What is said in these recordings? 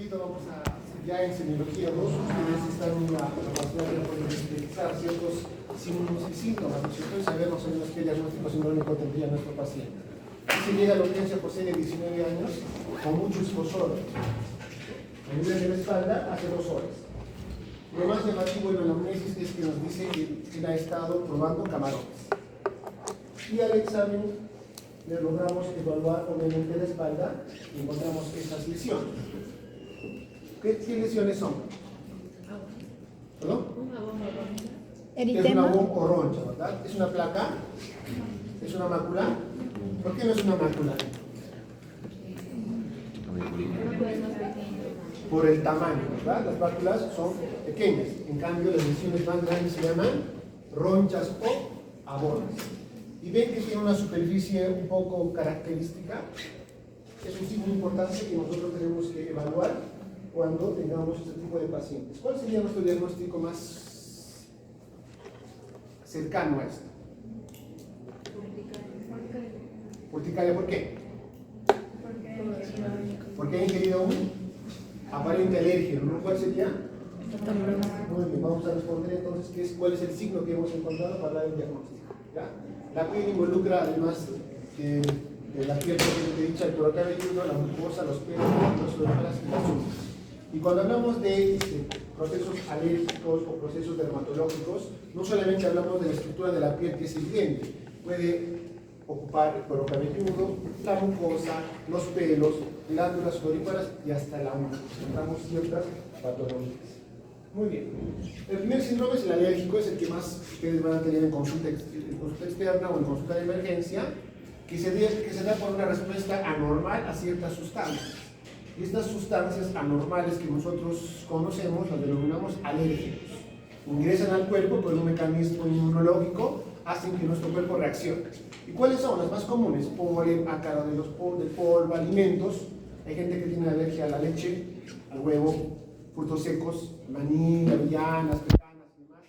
rapidito vamos a, ya en semiología 2, ustedes están en la capacidad de poder identificar ciertos signos y síntomas, ¿no es cierto? Y saber más o menos qué diagnóstico sindrómico tendría nuestro paciente. Y se llega a la urgencia por ser de 19 años con mucho escozor a nivel de la espalda hace 2 horas. Lo más llamativo en la anamnesis es que nos dice que él ha estado probando camarones. Y al examen le logramos evaluar obviamente la espalda y encontramos esas lesiones. ¿Qué lesiones son? ¿Perdón? Eritema. Es una o roncha, ¿verdad? ¿Es una placa? ¿Es una mácula? ¿Por qué no es una mácula? Por el tamaño, ¿verdad? Las máculas son pequeñas. En cambio, las lesiones más grandes se llaman ronchas o abonas. Y ven que tiene una superficie un poco característica. Es un signo importante que nosotros tenemos que evaluar cuando tengamos este tipo de pacientes. ¿Cuál sería nuestro diagnóstico más cercano a esto? Urticaria, ¿por qué? Porque ha ingerido un aparente alérgeno, ¿no? ¿Cuál sería? Muy bien, vamos a responder entonces cuál es el signo que hemos encontrado para dar el diagnóstico. ¿Ya? La piel involucra, además de la piel propiamente dicha, el cuero cabelludo, la mucosa, los pelos, los orejas y las uñas. Y cuando hablamos de procesos alérgicos o procesos dermatológicos, no solamente hablamos de la estructura de la piel, que es evidente, puede ocupar el cuero cabelludo, la mucosa, los pelos, glándulas sudoríparas y hasta la uña. Encontramos ciertas patologías. Muy bien. El primer síndrome es el alérgico, es el que más ustedes van a tener en consulta externa o en consulta de emergencia, que se da por una respuesta anormal a ciertas sustancias. Y estas sustancias anormales que nosotros conocemos las denominamos alérgenos. Ingresan al cuerpo por un mecanismo inmunológico, hacen que nuestro cuerpo reaccione. ¿Y cuáles son las más comunes? Polen, ácaro del polvo, alimentos. Hay gente que tiene alergia a la leche, al huevo, frutos secos, maní, avellanas, petanas y demás.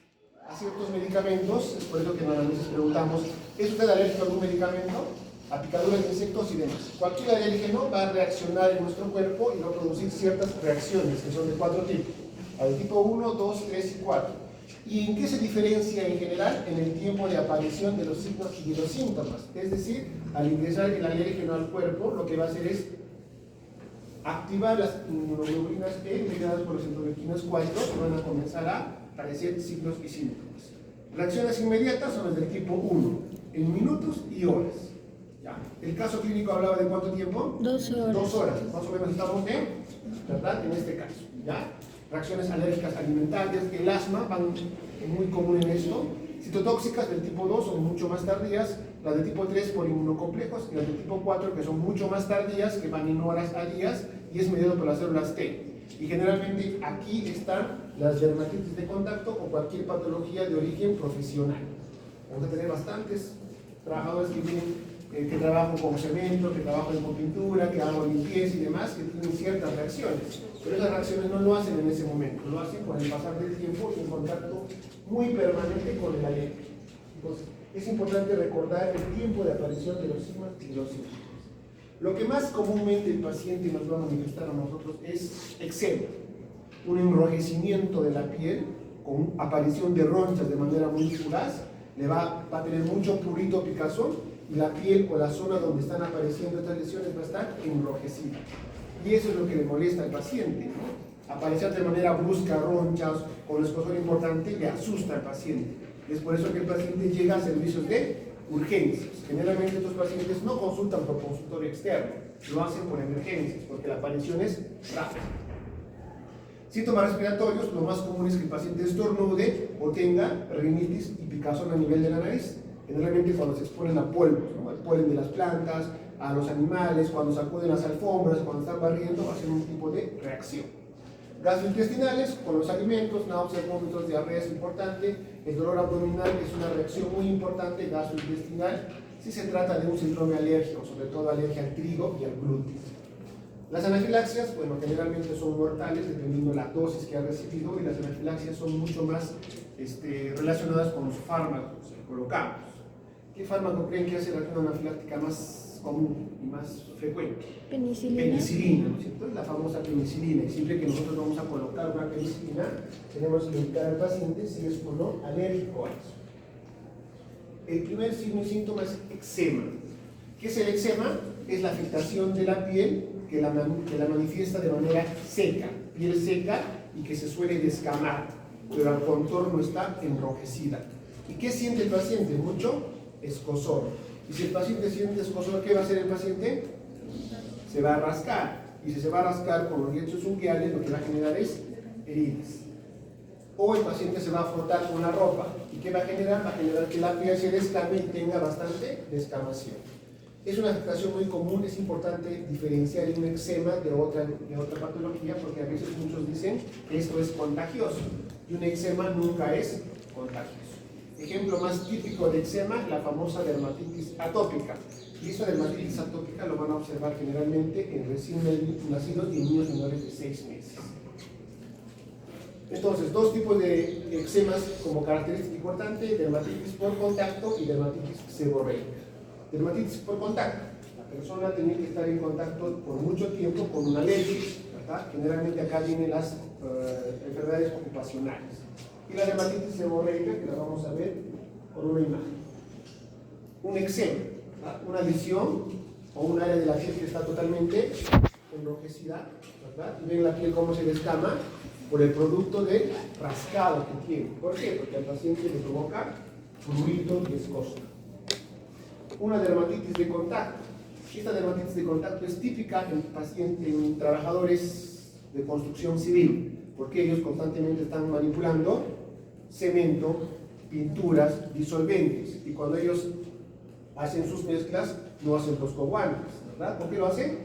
A ciertos medicamentos, es por eso que normalmente preguntamos, ¿es usted alérgico a algún medicamento? A picaduras de insectos y demás. Cualquier alérgeno va a reaccionar en nuestro cuerpo y va a producir ciertas reacciones, que son de 4 tipos. Al tipo 1, 2, 3 y 4. ¿Y en qué se diferencia en general? En el tiempo de aparición de los signos y de los síntomas. Es decir, al ingresar el alérgeno al cuerpo, lo que va a hacer es activar las inmunoglobulinas E mediadas por las interleuquinas 4 y van a comenzar a aparecer signos y síntomas. Reacciones inmediatas son las del tipo 1, en minutos y horas. ¿Ya? El caso clínico hablaba de cuánto tiempo? 12 horas. 2 horas, más o menos estamos ¿verdad? En este caso. ¿Ya? Reacciones alérgicas alimentarias, el asma, van muy común en esto. Citotóxicas del tipo 2 son mucho más tardías, las de tipo 3 por inmunocomplejos y las de tipo 4 que son mucho más tardías, que van en horas a días y es mediado por las células T. Y generalmente aquí están las dermatitis de contacto o cualquier patología de origen profesional. Vamos a tener bastantes trabajadores que vienen que trabajan con cemento, que trabajan con pintura, que hagan limpieza y demás, que tienen ciertas reacciones. Pero esas reacciones no lo hacen en ese momento, lo hacen con el pasar del tiempo y en contacto muy permanente con el alérgeno. Entonces, es importante recordar el tiempo de aparición de los signos y de los síntomas. Lo que más comúnmente el paciente nos va a manifestar a nosotros es eczema, un enrojecimiento de la piel con aparición de ronchas de manera muy fugaz, va a tener mucho prurito, picazón, y la piel o la zona donde están apareciendo estas lesiones va a estar enrojecida. Y eso es lo que le molesta al paciente, ¿no? Aparecer de manera brusca ronchas o un escozor importante le asusta al paciente. Es por eso que el paciente llega a servicios de urgencias. Generalmente estos pacientes no consultan por consultorio externo, lo hacen por emergencias, porque la aparición es rápida. Síntomas respiratorios, lo más común es que el paciente estornude o tenga rinitis y picazón a nivel de la nariz. Generalmente cuando se exponen a polvos, ¿no? Al polen de las plantas, a los animales, cuando sacuden las alfombras, cuando están barriendo, hacen un tipo de reacción. Gastrointestinales, con los alimentos, náuseas, vómitos, diarrea es importante. El dolor abdominal es una reacción muy importante gastrointestinal si se trata de un síndrome alérgico, sobre todo alergia al trigo y al gluten. Las anafilaxias, bueno, generalmente son mortales dependiendo de la dosis que ha recibido, y las anafilaxias son mucho más relacionadas con los fármacos que colocamos. ¿Qué fármaco creen que hace la reacción anafiláctica más común y más frecuente. Penicilina. Penicilina, ¿no es cierto? La famosa penicilina. Y siempre que nosotros vamos a colocar una penicilina, tenemos que indicar al paciente si es o no alérgico a eso. El primer signo y síntoma es eczema. ¿Qué es el eczema? Es la afectación de la piel que la manifiesta de manera seca, piel seca y que se suele descamar, pero al contorno está enrojecida. ¿Y qué siente el paciente? Mucho escozor. Y si el paciente siente escozor, ¿qué va a hacer el paciente? Se va a rascar. Y si se va a rascar con los lienzos unguiales, lo que va a generar es heridas. O el paciente se va a frotar con la ropa. ¿Y qué va a generar? Va a generar que la piel se descame y tenga bastante descamación. Es una afectación muy común, es importante diferenciar un eczema de otra patología, porque a veces muchos dicen que esto es contagioso, y un eczema nunca es contagioso. Ejemplo más típico de eczema, la famosa dermatitis atópica. Y esa dermatitis atópica lo van a observar generalmente en recién nacidos y en niños menores de 6 meses. Entonces, dos tipos de eczemas como característica importante: dermatitis por contacto y dermatitis seborreica. Dermatitis por contacto. La persona tiene que estar en contacto por mucho tiempo con una alergia, ¿verdad? Generalmente acá vienen las enfermedades ocupacionales. Y la dermatitis seborreica, que la vamos a ver con una imagen. Un eczema, ¿verdad? Una lesión o un área de la piel que está totalmente enrojecida, ¿verdad? Y ven la piel cómo se descama por el producto del rascado que tiene. ¿Por qué? Porque al paciente le provoca prurito y escozo. Una dermatitis de contacto. Esta dermatitis de contacto es típica en trabajadores de construcción civil, porque ellos constantemente están manipulando cemento, pinturas, disolventes, y cuando ellos hacen sus mezclas no hacen los con guantes, ¿verdad? ¿Por qué lo hacen?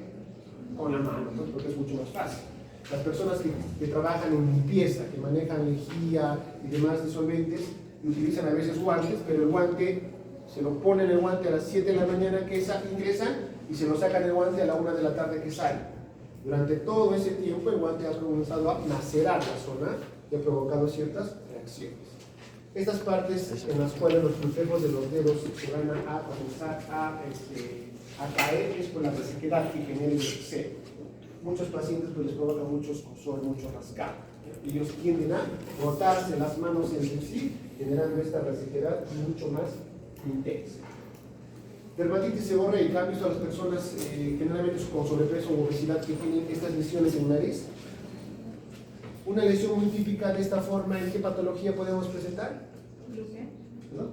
Con la mano, ¿no? Porque es mucho más fácil. Las personas que trabajan en limpieza, que manejan lejía y demás disolventes, utilizan a veces guantes, pero el guante se lo ponen el guante a las 7 de la mañana que ingresan y se lo sacan el guante a la 1 de la tarde que salen. Durante todo ese tiempo el guante ha comenzado a macerar la zona y ha provocado ciertas reacciones. Estas partes en las cuales los reflejos de los dedos se van a comenzar a caer es por la resequedad que genera el eczema. Muchos pacientes pues les provoca mucho escozor, mucho rascado. Ellos tienden a frotarse las manos entre sí, generando esta resequedad mucho más intensa. Dermatitis seborreica, ¿han visto a las personas generalmente con sobrepeso o obesidad que tienen estas lesiones en nariz? Una lesión muy típica de esta forma, ¿en qué patología podemos presentar? ¿No?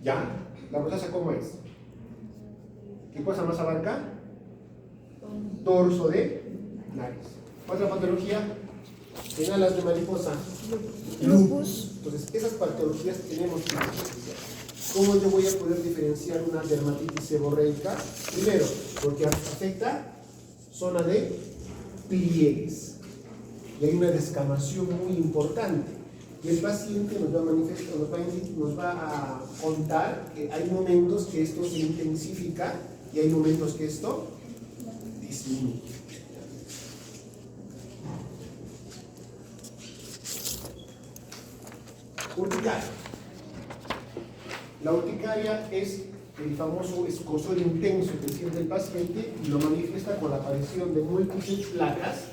Ya, la rosácea ¿cómo es? ¿Qué cosa más abarca? Dorso de nariz. Otra patología, en alas de mariposa. Lupus. Entonces, esas patologías tenemos que diferenciar. ¿Cómo yo voy a poder diferenciar una dermatitis seborreica? Primero, porque afecta zona de pliegues y hay una descamación muy importante. Y el paciente nos va a contar que hay momentos que esto se intensifica y hay momentos que esto disminuye. Urticaria. La urticaria es el famoso escozor intenso que siente el paciente y lo manifiesta con la aparición de múltiples placas,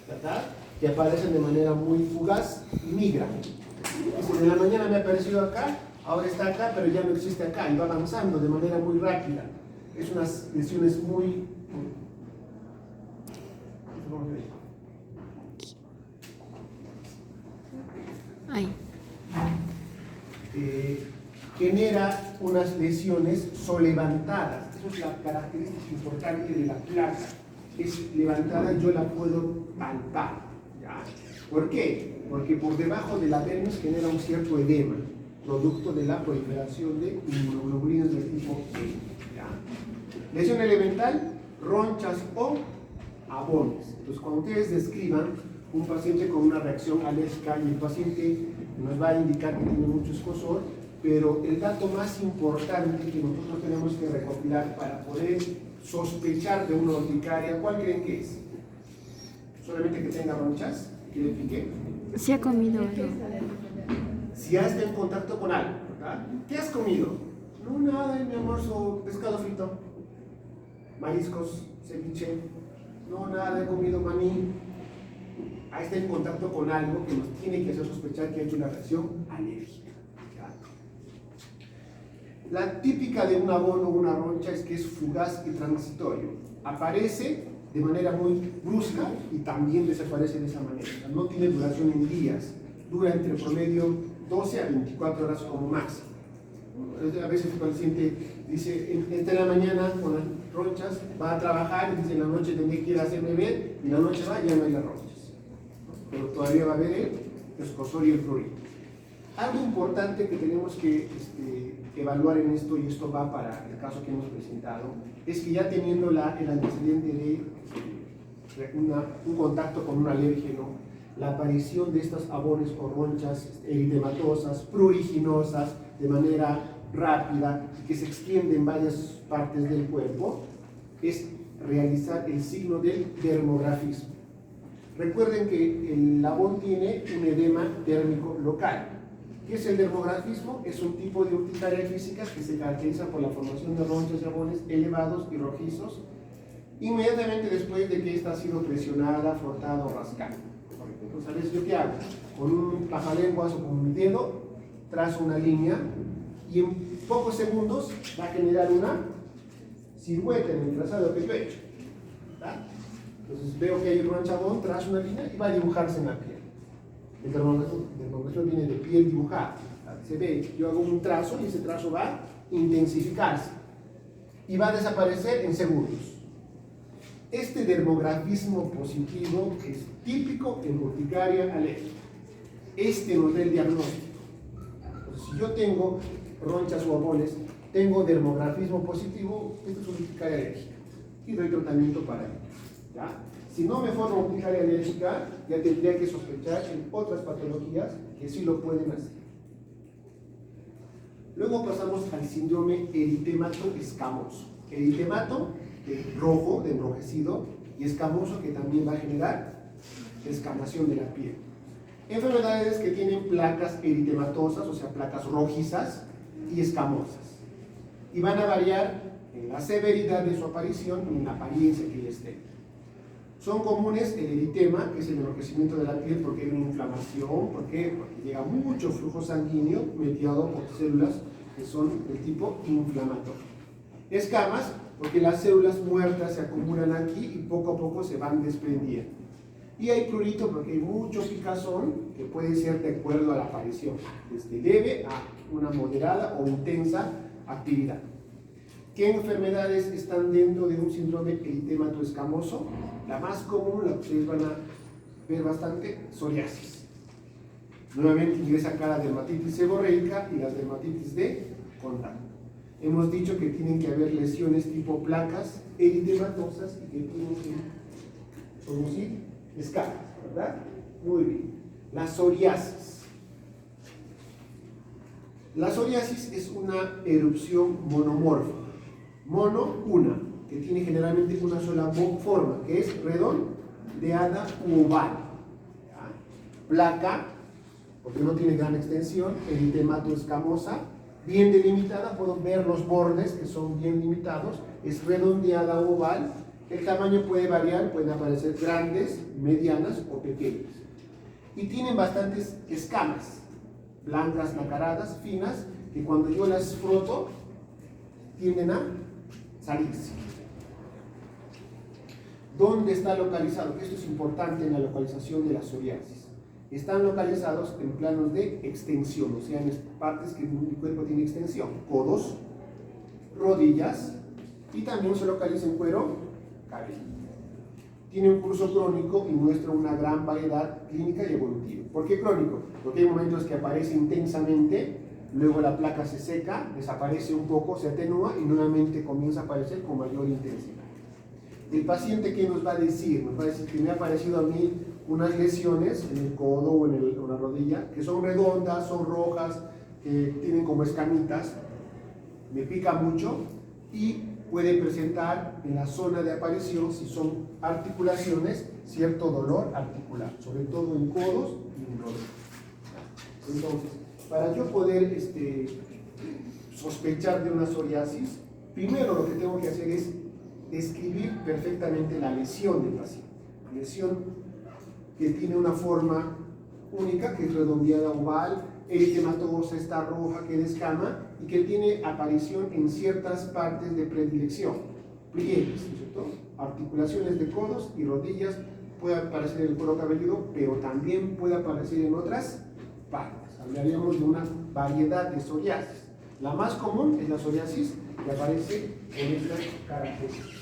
¿verdad?, que aparecen de manera muy fugaz y migran. Es decir, en la mañana me ha aparecido acá, ahora está acá, pero ya no existe acá y va avanzando de manera muy rápida. Es unas lesiones muy... Ay. Genera unas lesiones solevantadas. Eso es la característica importante de la placa. Es levantada y yo la puedo palpar, ¿ya? ¿Por qué? Porque por debajo de la dermis genera un cierto edema, producto de la proliferación de inmunoglobulinas del tipo B, ¿ya? Lesión elemental, ronchas o abones. Entonces, cuando ustedes describan un paciente con una reacción alérgica y el paciente nos va a indicar que tiene mucho escozor, pero el dato más importante que nosotros tenemos que recopilar para poder sospechar de una urticaria, ¿cuál creen que es? ¿Solamente que tenga ronchas? ¿Que le pique? Se ha comido algo. Si ya está en contacto con algo, ¿verdad? ¿Qué has comido? No, nada, mi almuerzo, pescado frito. mariscos, ceviche, no, nada, he comido maní. Ahí está en contacto con algo que nos tiene que hacer sospechar que ha hecho una reacción alérgica. ¿Ya? La típica de un abono o una roncha es que es fugaz y transitorio. Aparece de manera muy brusca y también desaparece de esa manera. O sea, no tiene duración en días, dura entre promedio 12 a 24 horas como máximo. A veces el paciente dice, está en la mañana con las ronchas, va a trabajar y dice, en la noche tendré que ir a hacerme ver, y en la noche va y ya no hay las ronchas. Pero todavía va a haber el escozor y el prurito. Algo importante que tenemos que evaluar en esto, y esto va para el caso que hemos presentado, es que ya teniendo el antecedente de un contacto con un alérgeno, la aparición de estas abones o ronchas eritematosas, pruriginosas, de manera rápida, que se extiende en varias partes del cuerpo, es realizar el signo del dermografismo. Recuerden que el abón tiene un edema térmico local. ¿Qué es el dermografismo? Es un tipo de urticaria física que se caracteriza por la formación de ronchas y abones elevados y rojizos inmediatamente después de que ésta ha sido presionada, frotada o rascada. Entonces, a veces, ¿yo qué hago? Con un pajalenguas o con un dedo, trazo una línea y en pocos segundos va a generar una silueta en el trazado que yo he hecho. ¿Verdad? Entonces veo que hay un ranchabón, trazo una línea y va a dibujarse en la piel. El dermografismo viene de piel dibujada. Se ve, yo hago un trazo y ese trazo va a intensificarse y va a desaparecer en segundos. Este dermografismo positivo es típico en urticaria alérgica. Este nos da el diagnóstico. Entonces, si yo tengo ronchas o abones, tengo dermografismo positivo, esto es urticaria alérgica y doy tratamiento para ello. ¿Ya? Si no me forma urticaria alérgica, ya tendría que sospechar en otras patologías que sí lo pueden hacer. Luego pasamos al síndrome eritemato escamoso. Eritemato rojo, de enrojecido, y escamoso, que también va a generar descamación de la piel. Enfermedades que tienen placas eritematosas, o sea, placas rojizas y escamosas. Y van a variar en la severidad de su aparición y en la apariencia que ellas tengan. Son comunes el eritema, que es el enrojecimiento de la piel porque hay una inflamación. ¿Por qué? Porque llega mucho flujo sanguíneo mediado por células que son del tipo inflamatorio. Escamas, porque las células muertas se acumulan aquí y poco a poco se van desprendiendo. Y hay prurito porque hay mucho picazón que puede ser de acuerdo a la aparición, desde leve a una moderada o intensa actividad. ¿Qué enfermedades están dentro de un síndrome eritemato escamoso? La más común, la que ustedes van a ver bastante, psoriasis. Nuevamente ingresa acá la dermatitis seborreica y la dermatitis de contacto. Hemos dicho que tienen que haber lesiones tipo placas eritematosas y que tienen que producir escamas, ¿verdad? Muy bien. La psoriasis. La psoriasis es una erupción monomorfa. Mono, una, que tiene generalmente una sola forma, que es redondeada u oval. ¿Ya? Placa, porque no tiene gran extensión, eritemato escamosa, bien delimitada, puedo ver los bordes que son bien limitados, es redondeada o oval. El tamaño puede variar, pueden aparecer grandes, medianas o pequeñas. Y tienen bastantes escamas, blancas, nacaradas, finas, que cuando yo las froto, tienden a salirse. ¿Dónde está localizado? Esto es importante en la localización de la psoriasis. Están localizados en planos de extensión, o sea, en partes que mi cuerpo tiene extensión, codos, rodillas, y también se localiza en cuero cabelludo. Tiene un curso crónico y muestra una gran variedad clínica y evolutiva. ¿Por qué crónico? Porque hay momentos que aparece intensamente, luego la placa se seca, desaparece un poco, se atenúa y nuevamente comienza a aparecer con mayor intensidad. El paciente, ¿qué nos va a decir? Nos va a decir que me ha aparecido a mí unas lesiones en el codo o en la rodilla, que son redondas, son rojas, que tienen como escamitas, me pica mucho y puede presentar en la zona de aparición, si son articulaciones, cierto dolor articular, sobre todo en codos y en rodillas. Entonces, para yo poder sospechar de una psoriasis, primero lo que tengo que hacer es describir perfectamente la lesión del paciente. Lesión que tiene una forma única, que es redondeada oval, eritematosa, está roja, que descama y que tiene aparición en ciertas partes de predilección, pliegues, ¿no es cierto? Articulaciones de codos y rodillas, puede aparecer en el cuero cabelludo, pero también puede aparecer en otras partes. Hablaríamos de una variedad de psoriasis. La más común es la psoriasis que aparece en estas características.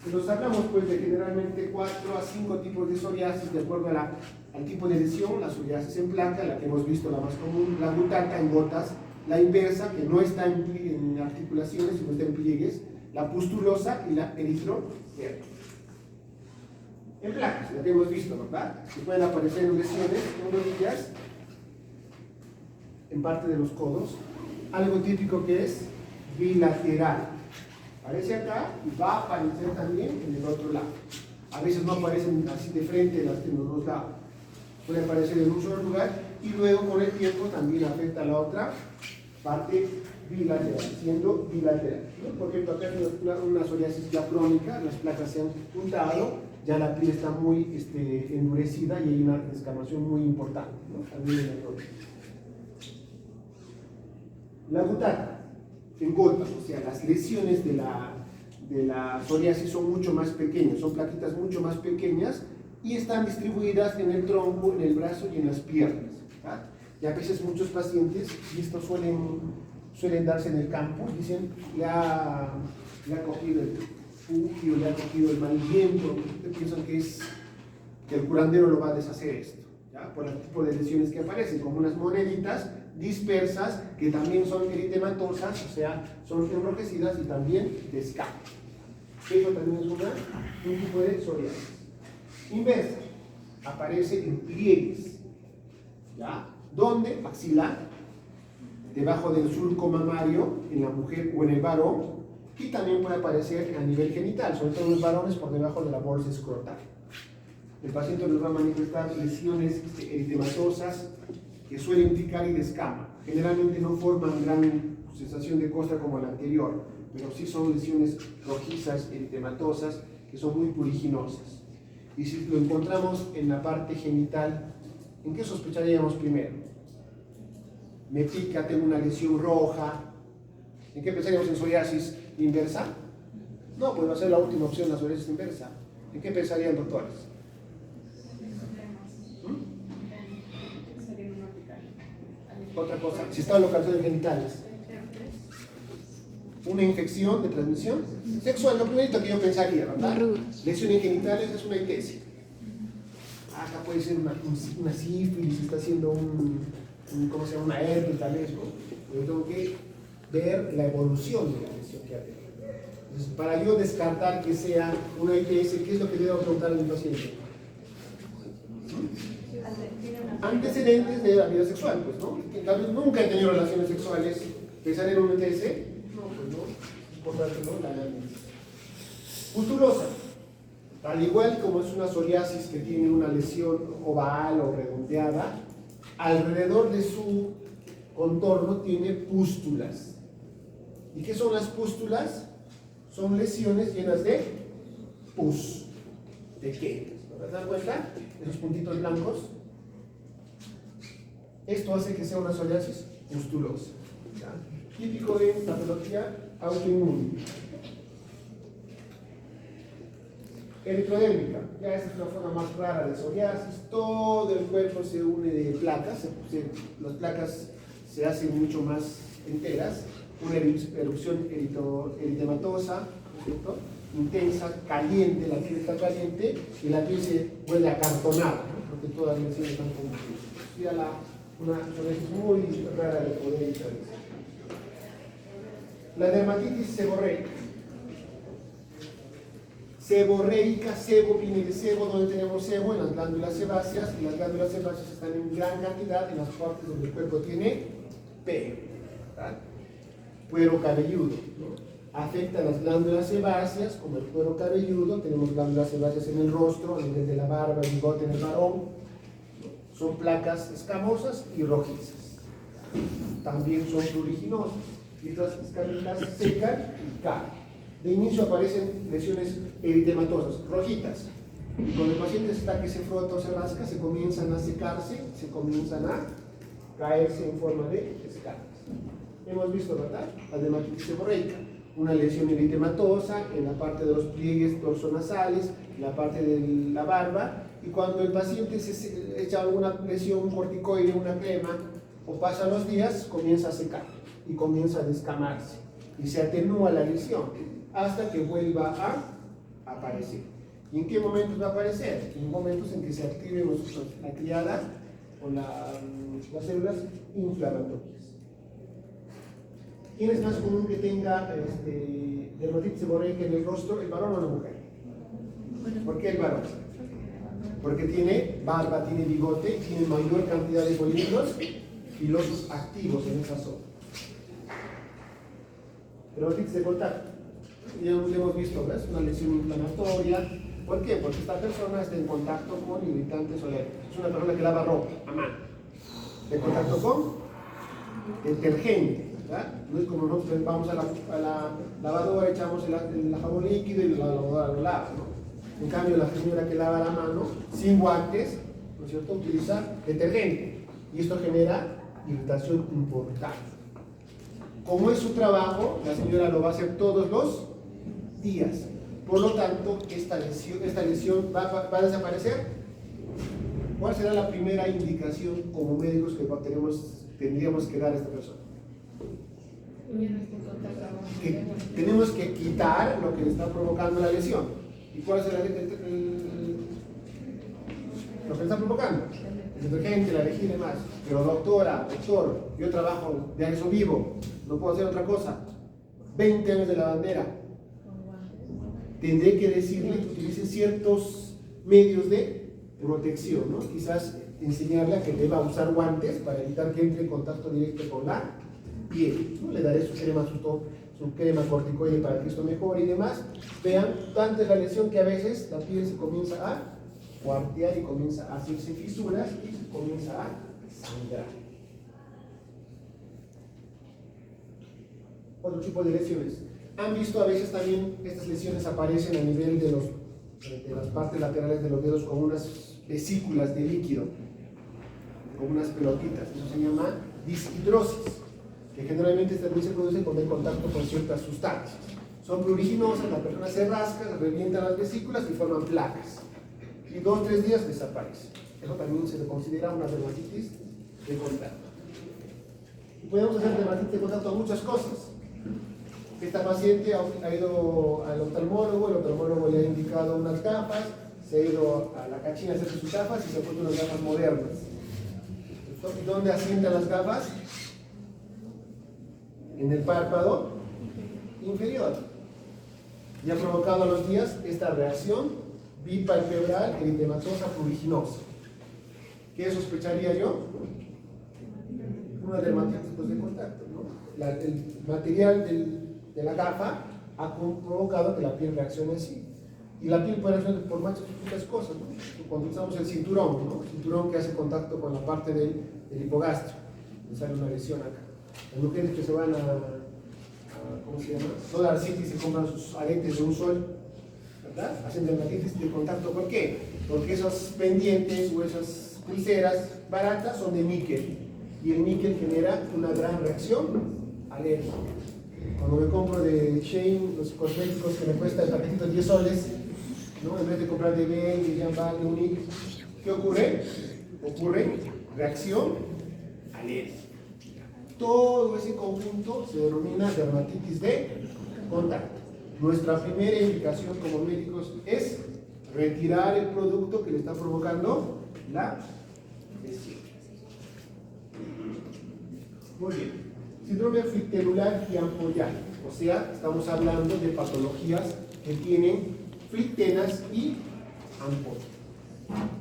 Si nos hablamos pues de generalmente 4 a 5 tipos de psoriasis de acuerdo al tipo de lesión, la psoriasis en placa, la que hemos visto la más común, la butaca en gotas, la inversa que no está en articulaciones sino está en pliegues, la pustulosa y la eritroderma. En placas, la que hemos visto, ¿verdad? Que pueden aparecer en lesiones, en rodillas, en parte de los codos, algo típico que es bilateral. Aparece acá y va a aparecer también en el otro lado. A veces no aparecen así de frente en los dos lados. Puede aparecer en un solo lugar y luego con el tiempo también afecta a la otra parte bilateral, siendo bilateral, ¿no? Por ejemplo, acá hay una psoriasis ya crónica, las placas se han juntado, ya la piel está muy endurecida y hay una descamación muy importante, ¿no? También en la rodilla. La butaca, en gotas, o sea, las lesiones de la psoriasis son mucho más pequeñas, son plaquitas mucho más pequeñas y están distribuidas en el tronco, en el brazo y en las piernas, ¿verdad? Y a veces muchos pacientes, y esto suelen darse en el campo, dicen, le ha cogido el fugio, le ha cogido el mal viento, piensan que el curandero lo va a deshacer esto, ¿ya? Por el tipo de lesiones que aparecen, como unas moneditas dispersas que también son eritematosas, o sea, son enrojecidas y también descaman. Eso también es un tipo de psoriasis. Inversa, aparece en pliegues, ¿ya? ¿Dónde? Axilar, debajo del surco mamario, en la mujer o en el varón, y también puede aparecer a nivel genital, sobre todo en los varones por debajo de la bolsa escrotal. El paciente nos va a manifestar lesiones eritematosas que suelen picar y descaman. Generalmente no forman gran sensación de costra como la anterior, pero sí son lesiones rojizas, eritematosas, que son muy puriginosas. Y si lo encontramos en la parte genital, ¿en qué sospecharíamos primero? Me pica, tengo una lesión roja. ¿En qué pensaríamos en psoriasis inversa? No, pues va a ser la última opción, la psoriasis inversa. ¿En qué pensarían, doctores? Otra cosa, si está localizado en genitales. Una infección de transmisión sexual, lo primerito que yo pensaría, ¿verdad? Lesión en genitales es una ITS. Acá puede ser una sífilis, está haciendo ¿cómo se llama? Una herpes, tal vez, ¿no? Yo tengo que ver la evolución de la lesión que hay. Entonces, para yo descartar que sea una ITS, ¿qué es lo que debo preguntar al paciente? Antecedentes de la vida sexual, pues, ¿no? Que tal vez nunca he tenido relaciones sexuales, ¿pensar en un ITS? No, pues no, es importante, ¿no? La análisis. Pustulosa, al igual como es una psoriasis que tiene una lesión oval o redondeada, alrededor de su contorno tiene pústulas. ¿Y qué son las pústulas? Son lesiones llenas de pus. ¿De qué? ¿Se dan cuenta? Esos puntitos blancos. Esto hace que sea una psoriasis pustulosa, ¿ya? Típico de patología autoinmune. Eritrodérmica, ya esta es una forma más rara de psoriasis. Todo el cuerpo se une de placas, las placas se hacen mucho más enteras. Una erupción eritematosa, ¿cierto? Intensa, caliente, la piel está caliente y la piel se vuelve acartonada, ¿no? Porque todas las lesiones están confundidas. Una psoriasis muy rara de poder evitar. La dermatitis seborreica. Seborreica, sebo viene de sebo, donde tenemos sebo en las glándulas sebáceas, y las glándulas sebáceas están en gran cantidad en las partes donde el cuerpo tiene pelo, ¿verdad? Cuero cabelludo, ¿no? Afecta a las glándulas sebáceas, como el cuero cabelludo. Tenemos glándulas sebáceas en el rostro, a nivel de la barba, el bigote en el varón. Son placas escamosas y rojizas. También son pruriginosas. Y estas escamitas secan y caen. De inicio aparecen lesiones eritematosas, rojitas. Y cuando el paciente está que se frota o se rasca, se comienzan a secarse, se comienzan a caerse en forma de escamas. Hemos visto, ¿verdad? La dermatitis seborreica, una lesión eritematosa en la parte de los pliegues dorsonasales, en la parte de la barba, y cuando el paciente se echa alguna lesión, un corticoide, una crema, o pasan los días, comienza a secar y comienza a descamarse y se atenúa la lesión hasta que vuelva a aparecer. ¿Y en qué momentos va a aparecer? En momentos en que se activen la triada o las células inflamatorias. ¿Quién es más común que tenga dermatitis seborreica en el rostro, el varón o la mujer? ¿Por qué el varón? Porque tiene barba, tiene bigote, tiene mayor cantidad de folículos filosos activos en esa zona. Dermatitis de contacto. Ya hemos visto, ¿ves? Una lesión inflamatoria. ¿Por qué? Porque esta persona está en contacto con irritantes solares. Es una persona que lava ropa a mano. De contacto con detergente. ¿Verdad? No es como nosotros vamos a la lavadora, echamos el jabón líquido y la lavadora lo lava, ¿no? En cambio, la señora que lava la mano sin guantes, ¿no es cierto?, utiliza detergente. Y esto genera irritación importante. Como es su trabajo, la señora lo va a hacer todos los días. Por lo tanto, esta lesión va a desaparecer. ¿Cuál será la primera indicación como médicos que tendríamos que dar a esta persona? Que tenemos que quitar lo que le está provocando la lesión. ¿Y cuál es lo que le está provocando? El detergente, la lejía y demás. Pero doctora, doctor, yo trabajo de eso vivo, no puedo hacer otra cosa. 20 años de lavandera. Tendré que decirle que utilice ciertos medios de protección, ¿no? Quizás enseñarle a que deba usar guantes para evitar que entre en contacto directo con la piel, ¿no? Le daré su crema corticoide para que esto mejore y demás. Vean, tanto es la lesión que a veces la piel se comienza a cuartear y comienza a hacerse fisuras y comienza a sangrar. Otro tipo de lesiones. Han visto a veces también estas lesiones aparecen a nivel de las partes laterales de los dedos con unas vesículas de líquido, con unas pelotitas. Eso se llama dishidrosis, que generalmente también se produce cuando hay contacto con ciertas sustancias. Son pruriginosas, la persona se rasca, revienta las vesículas y forman placas. Y 2 o 3 días desaparece. Eso también se le considera una dermatitis de contacto. Y podemos hacer dermatitis de contacto a muchas cosas. Esta paciente ha ido al oftalmólogo, el oftalmólogo le ha indicado unas gafas, se ha ido a la cachina a hacerse sus gafas y se ha puesto unas gafas modernas. ¿Y dónde asientan las gafas? En el párpado inferior. Y ha provocado a los días esta reacción bipalpebral eritematosa pruriginosa. ¿Qué sospecharía yo? Una dermatitis de contacto, ¿no? El material de la gafa ha provocado que la piel reaccione así. Y la piel puede reaccionar por muchas cosas, ¿no? Cuando usamos el cinturón, ¿no? El cinturón que hace contacto con la parte del hipogastrio, le sale una lesión acá. Las mujeres que se van a ¿cómo se llama? Solar City y se compran sus aretes de un sol, ¿verdad? Hacen dermatitis de contacto. ¿Por qué? Porque esos pendientes o esas pulseras baratas son de níquel. Y el níquel genera una gran reacción alérgica. Cuando me compro de Shein los cosméticos que me cuesta el paquetito 10 soles, ¿no? En vez de comprar de Ben, de Jean-Val, de Unique, ¿qué ocurre? Ocurre reacción alérgica. Todo ese conjunto se denomina dermatitis de contacto. Nuestra primera indicación como médicos es retirar el producto que le está provocando la lesión. Muy bien. Síndrome flicterular y ampollar. O sea, estamos hablando de patologías que tienen flictenas y ampollas.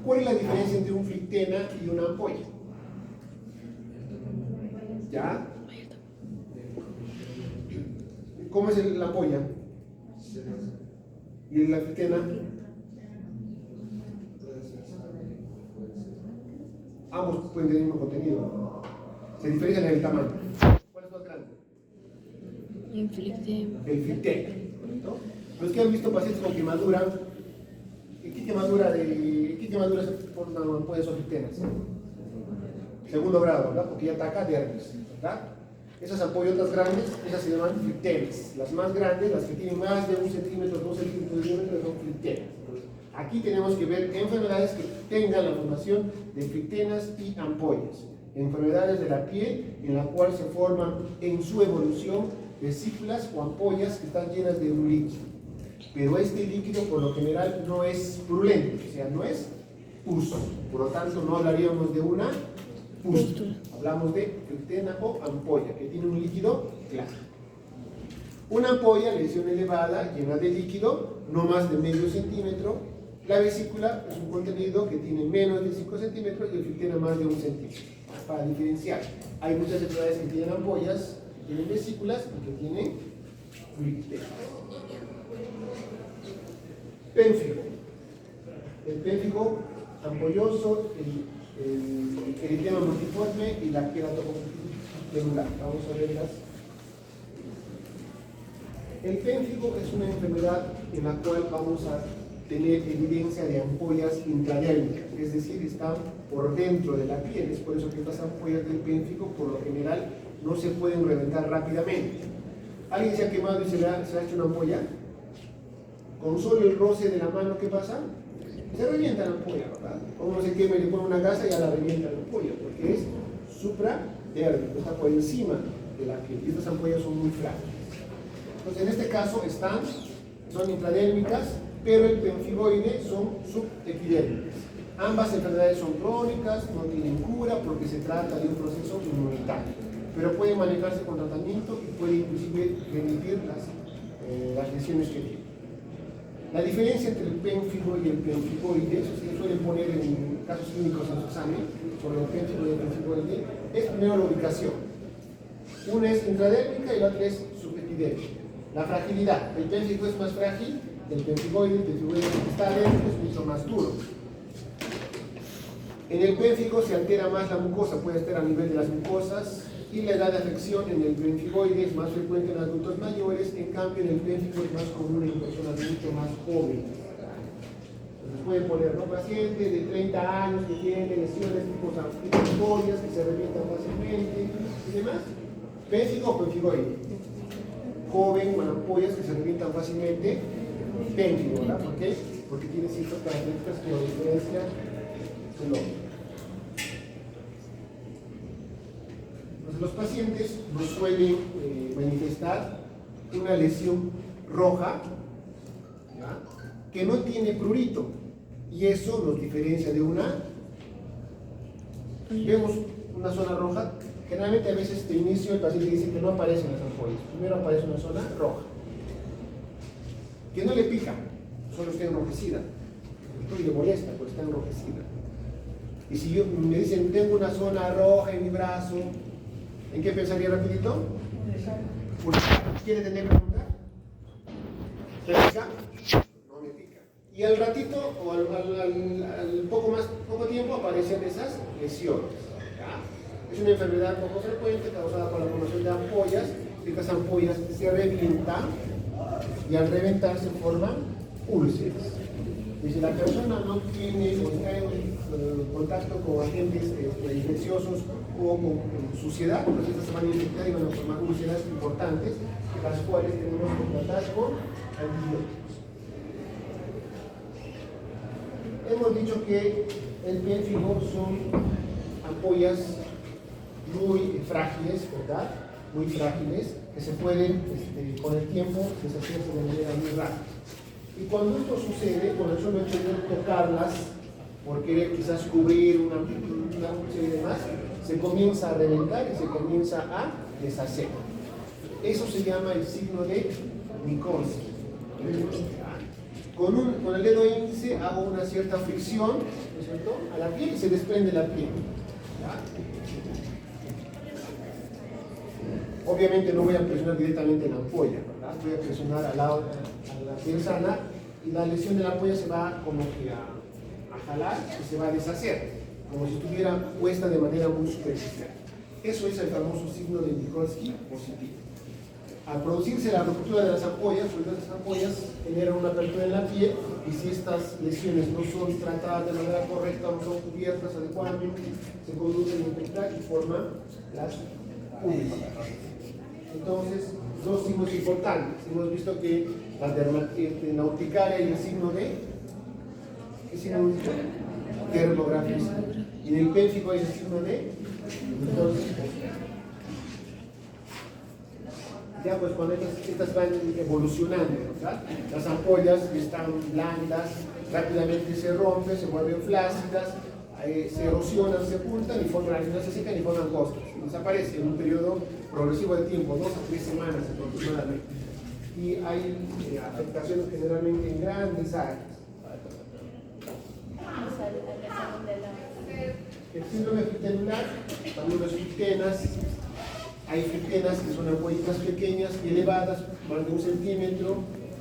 ¿Cuál es la diferencia entre un flictena y una ampolla? ¿Ya? ¿Cómo es la ampolla? ¿Y la flictena? Ambos pueden tener el mismo contenido. Se diferencian en el tamaño. ¿Cuál es más grande? Inflicte. El flictena. ¿cierto? Los que han visto pacientes con quemadura, ¿qué quemadura se por ampollas o fictenas? Segundo grado, ¿verdad? Porque ya ataca dermis, ¿verdad? Esas ampollotas grandes, esas se llaman fictenas. Las más grandes, las que tienen más de 1 centímetro, 2 centímetros de diámetro, son fictenas. Aquí tenemos que ver enfermedades que tengan la formación de fictenas y ampollas. Enfermedades de la piel en la cual se forman en su evolución vesículas o ampollas que están llenas de un líquido. Pero este líquido por lo general no es purulento, o sea, no es pus. Por lo tanto, no hablaríamos de una pústula. Hablamos de fictena o ampolla, que tiene un líquido claro. Una ampolla, lesión elevada, llena de líquido, no más de medio centímetro. La vesícula es un contenido que tiene menos de 5 centímetros y el fictena más de 1 centímetro. Para diferenciar, hay muchas enfermedades que tienen ampollas, que tienen vesículas y que tienen fictena. Pénfigo. El pénfigo ampolloso, el eritema multiforme y la queratocopular. Vamos a verlas. El pénfigo es una enfermedad en la cual vamos a tener evidencia de ampollas intradérmicas, es decir, están por dentro de la piel. Es por eso que estas ampollas del pénfigo, por lo general, no se pueden reventar rápidamente. ¿Alguien se ha quemado y se ha hecho una ampolla? Con solo el roce de la mano, ¿qué pasa? Se revienta la ampolla, ¿verdad? O uno se quema y le pone una gasa y ya la revienta la ampolla, porque es supradérmico, está por encima de la piel. Y estas ampollas son muy frágiles. Entonces, en este caso son intradérmicas, pero el pénfigoide son subepidérmicas. Ambas enfermedades son crónicas, no tienen cura porque se trata de un proceso inmunitario, pero puede manejarse con tratamiento y puede inclusive remitir las lesiones que tiene. La diferencia entre el pénfigo y el pénfigoide, eso se suele poner en casos clínicos en su examen, sobre el pénfigo y el pénfigoide, es primero la ubicación. Una es intradérmica y la otra es subepidérmica. La fragilidad, el pénfigo es más frágil, el pénfigoide está adentro, es mucho más duro. En el pénfigo se altera más la mucosa, puede estar a nivel de las mucosas, y la edad de afección en el pénfigoide es más frecuente en adultos mayores, en cambio en el pénfigo es más común en personas mucho más jóvenes. Entonces pueden poner, ¿no?, pacientes de 30 años que tienen lesiones tipo ampollas que se revientan fácilmente y demás. Pénfigo o pénfigoide. Joven con ampollas que se revientan fácilmente, pénfigo, ¿verdad? ¿Por qué? Porque tiene ciertas características que lo diferencian del otro. Los pacientes nos suelen manifestar una lesión roja, ¿ya?, que no tiene prurito, y eso nos diferencia de una. Vemos una zona roja, generalmente a veces de inicio el paciente dice que no aparecen las ampollas, primero aparece una zona roja, que no le pica, solo está enrojecida, y le molesta, pues está enrojecida. Y si me dicen, tengo una zona roja en mi brazo, ¿en qué pensaría rapidito? ¿Quiere tener pregunta? ¿Te pica? No me pica. Y al ratito, o al poco tiempo, aparecen esas lesiones. ¿Ya? Es una enfermedad poco frecuente causada por la formación de ampollas. Estas ampollas se revientan y al reventar se forman úlceras. Y si la persona no tiene o está en contacto con agentes infecciosos o con suciedad, pues estas se van a infectar y van a formar úlceras importantes, las cuales tenemos que tratar con antibióticos. Hemos dicho que el pénfigo son ampollas muy frágiles, ¿verdad? Muy frágiles, que se pueden con el tiempo deshacerse de manera muy rápida. Y cuando esto sucede, por el solo hecho de tocarlas, por querer quizás cubrir una úlcera y demás, se comienza a reventar y se comienza a deshacer. Eso se llama el signo de Nikolsky. Con el dedo índice hago una cierta fricción, ¿no es cierto?, a la piel y se desprende la piel. ¿Ya? Obviamente no voy a presionar directamente en la ampolla, ¿verdad? Voy a presionar a la piel sana y la lesión de la ampolla se va como que a jalar y se va a deshacer, como si estuviera puesta de manera muy superficial. Eso es el famoso signo de Nikolsky positivo. Al producirse la ruptura de las ampollas, pues las ampollas generan una apertura en la piel y si estas lesiones no son tratadas de manera correcta o no son cubiertas adecuadamente, se conducen a infectar y forman las úlceras. Entonces, dos signos importantes. Hemos visto que la urticaria y el signo de ¿qué signo hemos dicho? Dermografismo. Y en el pélvico hay el signo de entonces, ya pues cuando estas van evolucionando, ¿verdad? Las ampollas están blandas, rápidamente se rompen, se vuelven flácidas, se erosionan, se juntan y forman harinas, se secan y forman costras. Desaparece en un periodo progresivo de tiempo, 2 a 3 semanas aproximadamente. Y hay afectaciones generalmente en grandes áreas. El síndrome fritenular, también las fritenas. Hay fritenas que son ampollitas pequeñas y elevadas, más de 1 centímetro,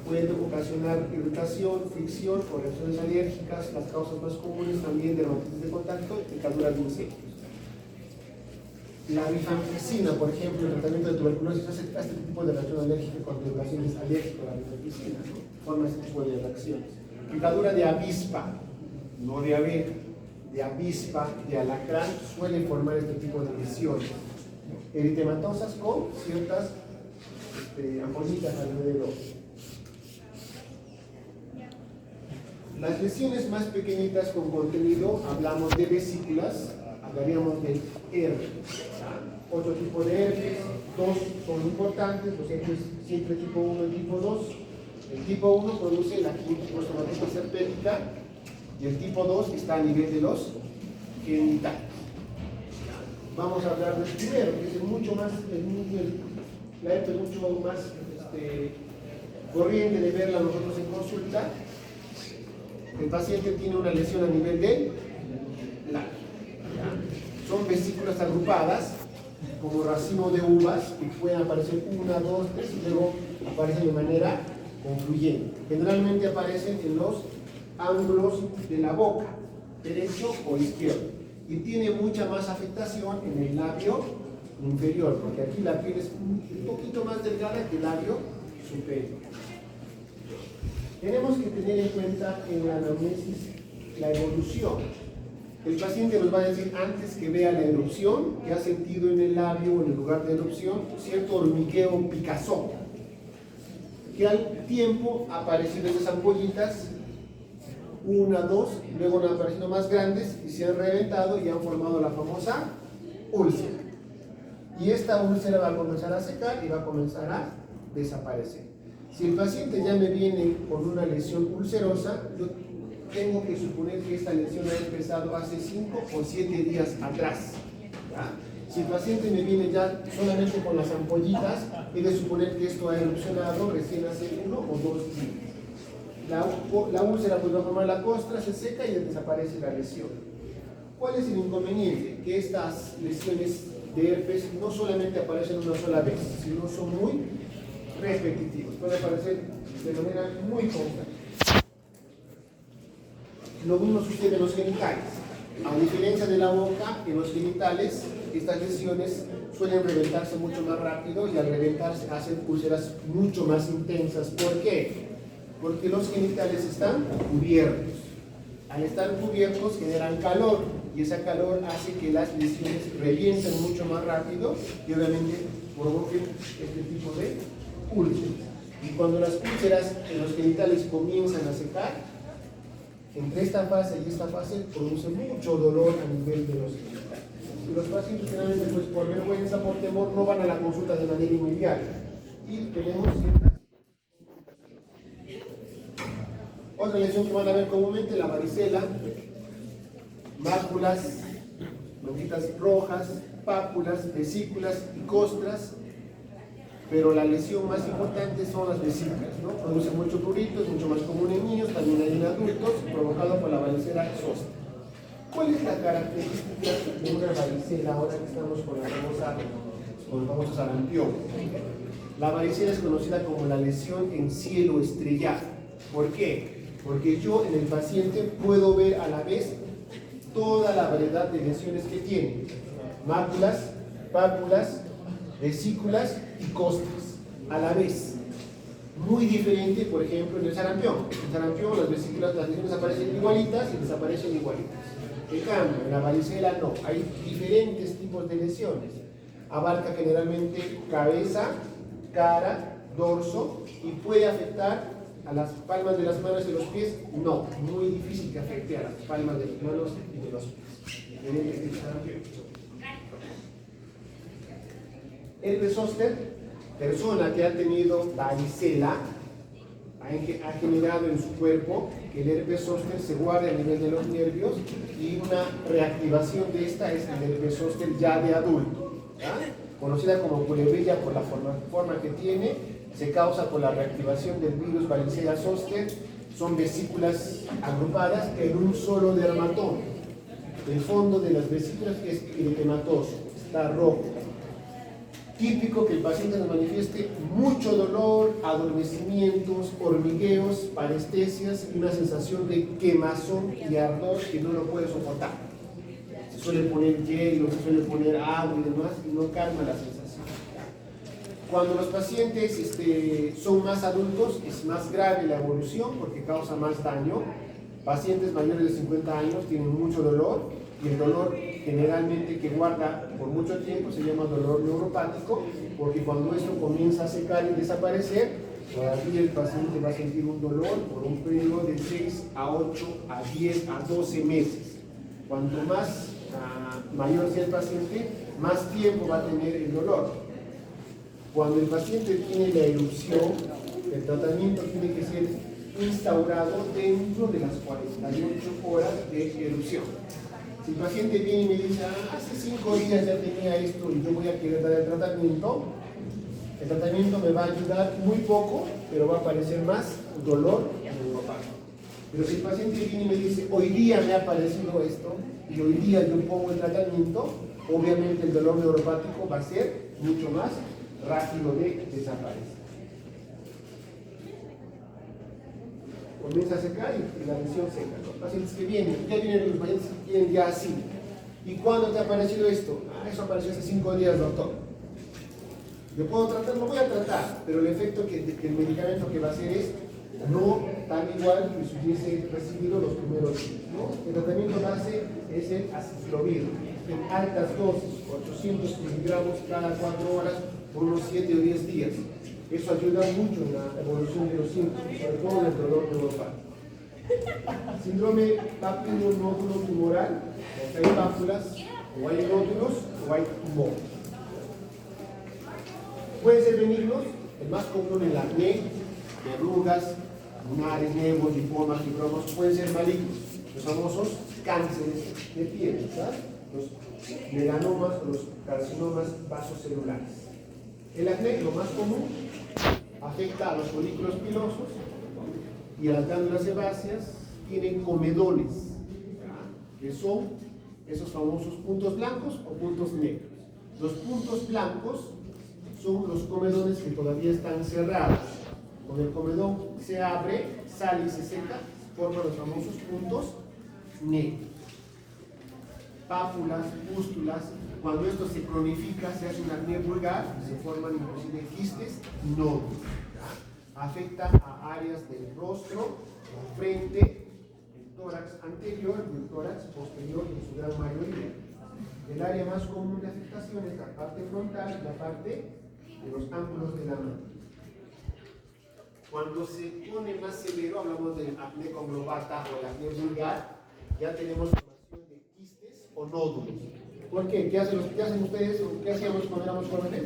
pueden ocasionar irritación, fricción o reacciones alérgicas. Las causas más comunes también de dermatitis de contacto y picaduras de insectos. La rifampicina, por ejemplo, el tratamiento de tuberculosis hace este tipo de reacción alérgica cuando el paciente es alérgico a la rifampicina, ¿no? Forma este tipo de reacciones. Picadura de avispa, no de abeja, de avispa, de alacrán, suelen formar este tipo de lesiones eritematosas con ciertas ampollitas alrededor. Las lesiones más pequeñitas con contenido, hablamos de vesículas, hablaríamos del herpes. Otro tipo de herpes, dos son importantes, los herpes siempre tipo 1 y tipo 2. El tipo 1 produce la gingivitis herpética y el tipo 2 está a nivel de los genitales. Vamos a hablar del primero, que es mucho más, la herpes mucho más corriente de verla nosotros en consulta. El paciente tiene una lesión a nivel del labio. Son vesículas agrupadas, como racimo de uvas, que pueden aparecer 1, 2, 3 y luego aparecen de manera confluyente. Generalmente aparecen en los ángulos de la boca, derecho o izquierdo. Y tiene mucha más afectación en el labio inferior, porque aquí la piel es un poquito más delgada que el labio superior. Tenemos que tener en cuenta en la anamnesis la evolución. El paciente nos va a decir antes que vea la erupción, que ha sentido en el labio o en el lugar de erupción cierto hormigueo picazón, que al tiempo aparecen esas ampollitas, 1, 2, luego han aparecido más grandes y se han reventado y han formado la famosa úlcera. Y esta úlcera va a comenzar a secar y va a comenzar a desaparecer. Si el paciente ya me viene con una lesión ulcerosa, yo tengo que suponer que esta lesión ha empezado hace 5 o 7 días atrás. ¿Ya? Si el paciente me viene ya solamente con las ampollitas, he de suponer que esto ha erupcionado recién hace 1 o 2 días. La úlcera pues va a formar la costra, se seca y desaparece la lesión. ¿Cuál es el inconveniente? Que estas lesiones de herpes no solamente aparecen una sola vez, sino son muy repetitivos, pueden aparecer de manera muy constante. Lo mismo sucede en los genitales. A diferencia de la boca, en los genitales estas lesiones suelen reventarse mucho más rápido y al reventarse hacen úlceras mucho más intensas. ¿Por qué? Porque los genitales están cubiertos. Al estar cubiertos generan calor y ese calor hace que las lesiones revienten mucho más rápido y obviamente provoquen este tipo de úlceras. Y cuando las úlceras en los genitales comienzan a secar, entre esta fase y esta fase produce mucho dolor a nivel de los genitales. Y los pacientes generalmente pues por vergüenza, por temor, no van a la consulta de manera inmediata. Y tenemos ciertas. Otra lesión que van a ver comúnmente, la varicela, máculas, lonjitas rojas, pápulas, vesículas y costras, pero la lesión más importante son las vesículas, ¿no? Produce mucho prurito, es mucho más común en niños, también hay en adultos, provocado por la varicela zoster. ¿Cuál es la característica de una varicela ahora que estamos con el famoso sarampión? La varicela es conocida como la lesión en cielo estrellado. ¿Por qué? Porque yo en el paciente puedo ver a la vez toda la variedad de lesiones que tiene: máculas, pápulas, vesículas y costras. a la vez. Muy diferente, por ejemplo, en el sarampión. En el sarampión las vesículas, las lesiones aparecen igualitas y desaparecen igualitas. En cambio, en la varicela no, hay diferentes tipos de lesiones. Abarca generalmente cabeza, cara, dorso y puede afectar a las palmas de las manos y los pies. No, muy difícil que afecte a las palmas de las manos y de los pies. Herpes zóster, persona que ha tenido varicela, ha generado en su cuerpo que el herpes zóster se guarde a nivel de los nervios y una reactivación de esta es el herpes zóster ya de adulto, ¿ya? Conocida como culebrilla por la forma que tiene, se causa por la reactivación del virus varicela zóster, son vesículas agrupadas en un solo dermatoma. El fondo de las vesículas es eritematoso, está rojo. Típico que el paciente nos manifieste mucho dolor, adormecimientos, hormigueos, parestesias y una sensación de quemazón y ardor que no lo puede soportar. Se suele poner hielo, se suele poner agua y demás y no calma la sensación. Cuando los pacientes son más adultos es más grave la evolución porque causa más daño. Pacientes mayores de 50 años tienen mucho dolor y el dolor generalmente que guarda por mucho tiempo se llama dolor neuropático porque cuando esto comienza a secar y desaparecer, todavía el paciente va a sentir un dolor por un periodo de 6 a 8 a 10 a 12 meses. Cuanto más mayor sea el paciente, más tiempo va a tener el dolor. Cuando el paciente tiene la erupción, el tratamiento tiene que ser instaurado dentro de las 48 horas de erupción. Si el paciente viene y me dice, hace 5 días ya tenía esto y yo voy a querer dar el tratamiento me va a ayudar muy poco, pero va a aparecer más dolor neuropático. Pero si el paciente viene y me dice, hoy día me ha aparecido esto y hoy día yo pongo el tratamiento, obviamente el dolor neuropático va a ser mucho más rápido de desaparecer. Comienza a secar y la lesión seca. Los pacientes que vienen, ya vienen los pacientes que vienen ya así. ¿Y cuándo te ha aparecido esto? Eso apareció hace 5 días, doctor. ¿Yo puedo tratar? Lo voy a tratar, pero el efecto que el medicamento que va a hacer es no tan igual que si hubiese recibido los primeros días, ¿no? El tratamiento base es el aciclovir, en altas dosis, 800 miligramos cada 4 horas por unos 7 o 10 días. Eso ayuda mucho en la evolución de los síntomas, sobre todo del dolor neuropático. Síndrome pápulo-nódulo tumoral, hay pápulas, o hay nódulos, o hay tumor. Pueden ser benignos, el más común el acné, verrugas, lunares, nevos, lipomas, fibromas, pueden ser malignos, los famosos cánceres de piel, ¿sabes? Los melanomas o los carcinomas vasocelulares. El acné, lo más común, afecta a los folículos pilosos y a las glándulas sebáceas, tienen comedones, que son esos famosos puntos blancos o puntos negros. Los puntos blancos son los comedones que todavía están cerrados. Cuando el comedón se abre, sale y se seca, forman los famosos puntos negros. Pápulas, pústulas, cuando esto se cronifica, se hace un acné vulgar, se forman inclusive quistes y nódulos. Afecta a áreas del rostro, la frente, el tórax anterior y el tórax posterior en su gran mayoría. El área más común de afectación es la parte frontal y la parte de los ángulos de la mano. Cuando se pone más severo, hablamos del acné conglobata o el acné vulgar, ya tenemos formación de quistes o nódulos. ¿Por qué? ¿Qué hacen ustedes o qué hacíamos cuando éramos jóvenes?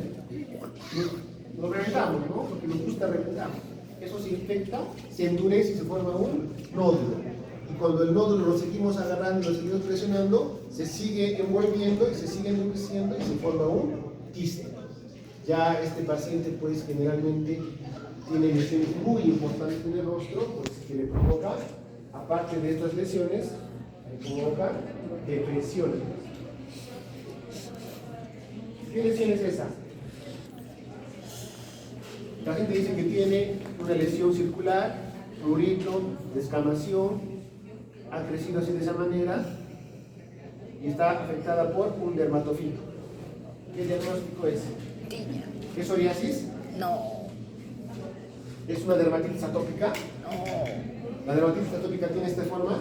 Lo reventamos, ¿no? Porque nos gusta reventar. Eso se infecta, se endurece y se forma un nódulo. Y cuando el nódulo lo seguimos agarrando y lo seguimos presionando, se sigue envolviendo y se sigue endureciendo y se forma un quiste. Ya este paciente, pues, generalmente tiene lesiones muy importantes en el rostro, pues, que le provoca, aparte de estas lesiones, le provoca depresiones. ¿Qué lesión es esa? La gente dice que tiene una lesión circular, prurito, descamación, ha crecido así de esa manera y está afectada por un dermatofito. ¿Qué diagnóstico es? Tiña. ¿Es psoriasis? No. es una dermatitis atópica. La dermatitis atópica tiene esta forma.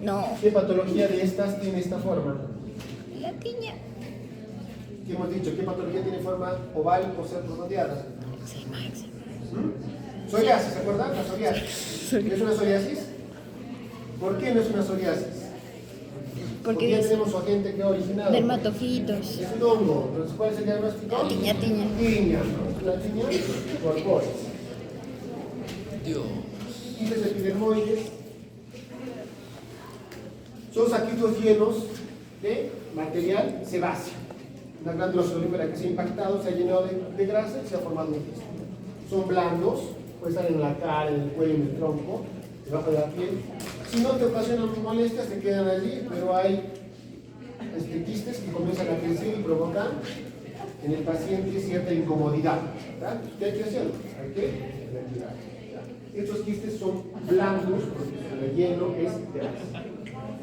No. ¿Qué patología de estas tiene esta forma? La tiña. ¿Qué hemos dicho? ¿Qué patología tiene forma oval o ser redondeada? Psoriasis, ¿se acuerdan? La psoriasis. ¿Es una psoriasis? ¿Por qué no es una psoriasis? Porque ya tenemos su agente que ha originado. Dermatofitos. Es un hongo. Entonces, ¿cuál es el diagnóstico? Tiña. Tiña, ¿no? La tiña corpórea. Quistes epidermoides son saquitos llenos de material sebáceo. Una glándula sudorípara que se ha impactado, se ha llenado de grasa y se ha formado un quiste. Son blandos, pueden estar en la cara, en el cuello, en el tronco, debajo de la piel. Si no te ocasionan molestias, te quedan allí, pero hay quistes que comienzan a crecer y provocan en el paciente cierta incomodidad. ¿Verdad? ¿Qué hay que hacer? Hay que retirar. Estos quistes son blandos porque su relleno es grasa.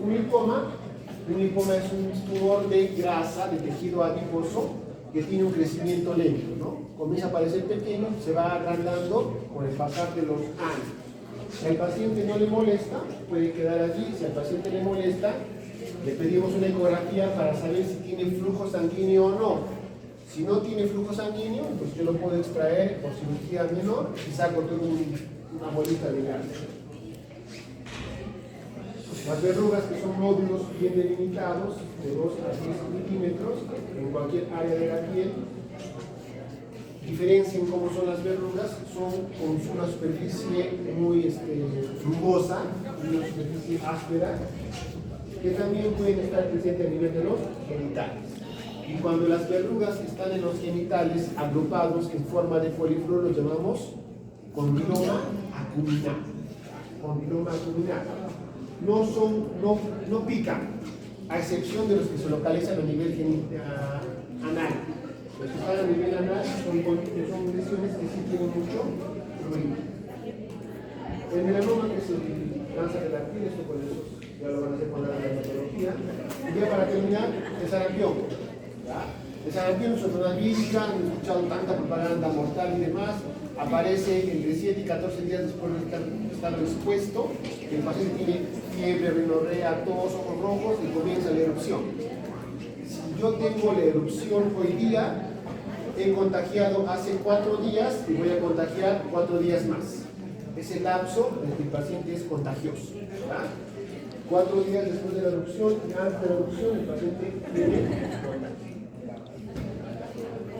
Un lipoma es un tumor de grasa, de tejido adiposo, que tiene un crecimiento lento, ¿no? Comienza a parecer pequeño, se va agrandando con el pasar de los años. Si al paciente no le molesta, puede quedar allí. Si al paciente le molesta, le pedimos una ecografía para saber si tiene flujo sanguíneo o no. Si no tiene flujo sanguíneo, pues yo lo puedo extraer por cirugía menor y saco todo una bolita de gas. Las verrugas, que son nódulos bien delimitados, de 2 a 6 centímetros, en cualquier área de la piel. Diferencien cómo son las verrugas, son con una superficie muy rugosa, una superficie áspera, que también pueden estar presentes a nivel de los genitales. Y cuando las verrugas están en los genitales agrupados en forma de poliflor, los llamamos condiloma acuminado. Condiloma acuminado. No pican, a excepción de los que se localizan a nivel anal. Los que están a nivel anal son lesiones que sí tienen mucho ruido. El melanoma, que es el cáncer de la piel, esto por eso ya lo van a hacer con la dermatología. Y ya para terminar, el sarampión. El sarampión es una enfermedad vírica, han escuchado tanta propaganda mortal y demás. Aparece entre 7 y 14 días después de estar expuesto. El paciente tiene fiebre, rinorrea, tos, ojos rojos y comienza la erupción. Si yo tengo la erupción hoy día, he contagiado hace 4 días y voy a contagiar 4 días más. Es el lapso en el que el paciente es contagioso. ¿Verdad? 4 días después de la erupción y antes de la erupción, el paciente tiene contagio.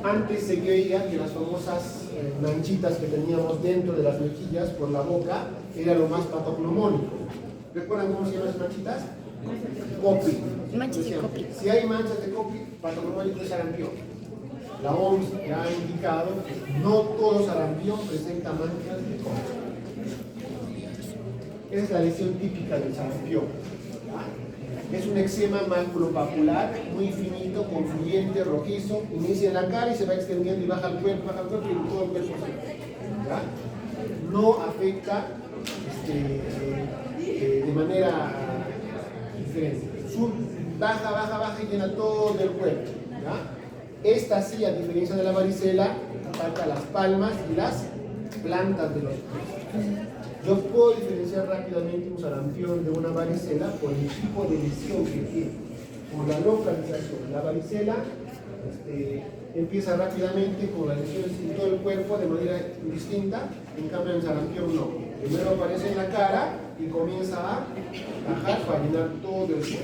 Antes se creía que las famosas manchitas que teníamos dentro de las mejillas por la boca era lo más patognomónico. ¿Recuerdan cómo se llaman las manchitas? Copri. Manchas de Copri. Si hay manchas de Copri, patognomónico es sarampión. La OMS ya ha indicado que no todo sarampión presenta manchas de Copri. Esa es la lesión típica del sarampión. Es un eczema maculopapular muy finito, confluyente, rojizo, inicia en la cara y se va extendiendo y baja al cuerpo y todo el cuerpo se no afecta de manera diferente. Baja y llena todo el cuerpo. ¿Ya? Esta sí, a diferencia de la varicela, ataca las palmas y las plantas de los pies. Yo puedo diferenciar rápidamente un sarampión de una varicela por el tipo de lesión que tiene, por la localización. La varicela empieza rápidamente con las lesiones en todo el cuerpo de manera distinta, en cambio el sarampión no. Primero aparece en la cara y comienza a bajar para llenar todo el cuerpo.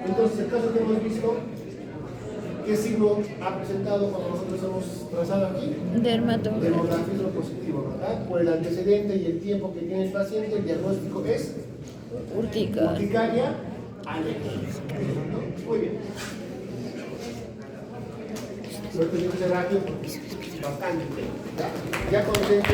Entonces, el caso que hemos visto, ¿qué signo ha presentado cuando nosotros hemos trazado aquí? Dermografismo positivo, ¿verdad? Por el antecedente y el tiempo que tiene el paciente, el diagnóstico es urticaria alérgica. Muy bien. Suerte de rápido, bastante. Ya contento.